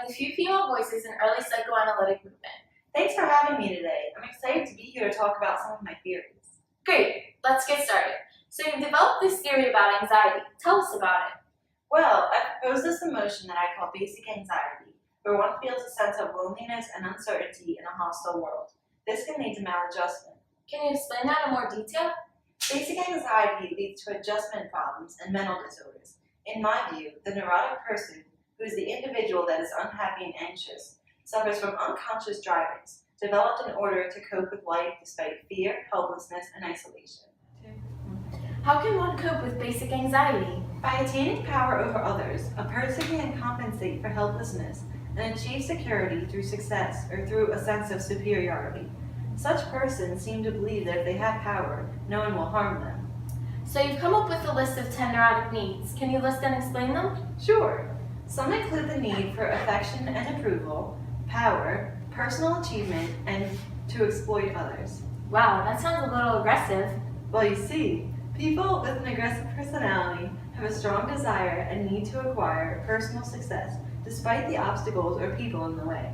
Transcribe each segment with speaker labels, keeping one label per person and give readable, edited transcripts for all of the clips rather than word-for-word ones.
Speaker 1: the few female voices in early psychoanalytic movement.
Speaker 2: Thanks for having me today. I'm excited to be here to talk about some of my theories.
Speaker 1: Great, let's get started. So you've developed this theory about anxiety. Tell us about it.
Speaker 2: Well, I propose this emotion that I call basic anxiety, where one feels a sense of loneliness and uncertainty in a hostile world. This can lead to maladjustment.
Speaker 1: Can you explain that in more detail?
Speaker 2: Basic anxiety leads to adjustment problems and mental disorders. In my view, the neurotic person, who is the individual that is unhappy and anxious, suffers from unconscious drivings, developed in order to cope with life despite fear, helplessness, and isolation.
Speaker 1: How can one cope with basic anxiety?
Speaker 2: By attaining power over others, a person can compensate for helplessness and achieve security through success or through a sense of superiority. Such persons seem to believe that if they have power, no one will harm them.
Speaker 1: So you've come up with a list of 10 neurotic needs. Can you list and explain them?
Speaker 2: Sure. Some include the need for affection and approval, power, personal achievement, and to exploit others.
Speaker 1: Wow, that sounds a little aggressive.
Speaker 2: Well, you see, people with an aggressive personality have a strong desire and need to acquire personal success despite the obstacles or people in the way.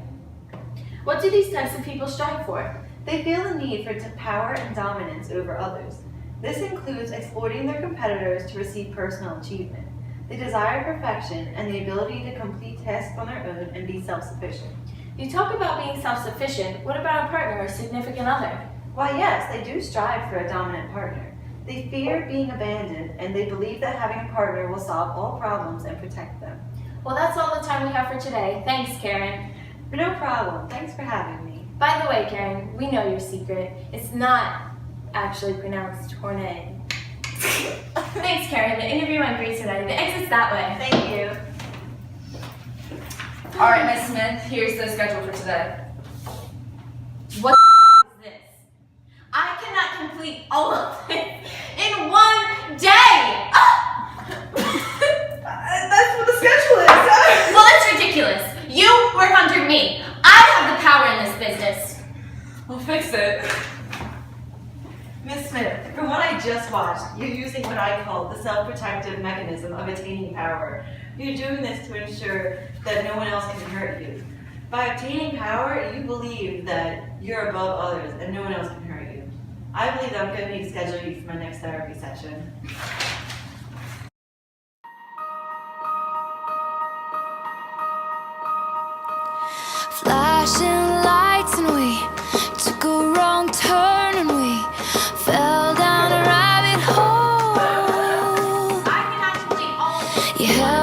Speaker 1: What do these types of people strive for?
Speaker 2: They feel the need for power and dominance over others. This includes exploiting their competitors to receive personal achievement. They desire perfection and the ability to complete tasks on their own and be self-sufficient.
Speaker 1: You talk about being self-sufficient. What about a partner or significant other?
Speaker 2: Why, yes, they do strive for a dominant partner. They fear being abandoned, and they believe that having a partner will solve all problems and protect them.
Speaker 1: Well, that's all the time we have for today. Thanks, Karen.
Speaker 2: No problem. Thanks for having me.
Speaker 1: By the way, Karen, we know your secret. It's not actually pronounced tornado. Thanks, Karen. The interview went great today. The exit's that way.
Speaker 2: Thank you.
Speaker 3: All right, Miss Smith, here's the schedule for today.
Speaker 1: What the is this? I cannot complete all of this in one day!
Speaker 3: That's what the schedule is.
Speaker 1: Well, it's ridiculous. You work under me. I have the power in this business.
Speaker 3: We'll fix it.
Speaker 2: Miss Smith, from what I just watched, you're using what I call the self-protective mechanism of attaining power. You're doing this to ensure that no one else can hurt you. By obtaining power, you believe that you're above others and no one else can hurt you. I believe that I'm going to need to schedule you for my next therapy session.
Speaker 4: Flashing lights and we took a wrong turn and we fell down a rabbit hole.
Speaker 1: I can actually all.
Speaker 4: You held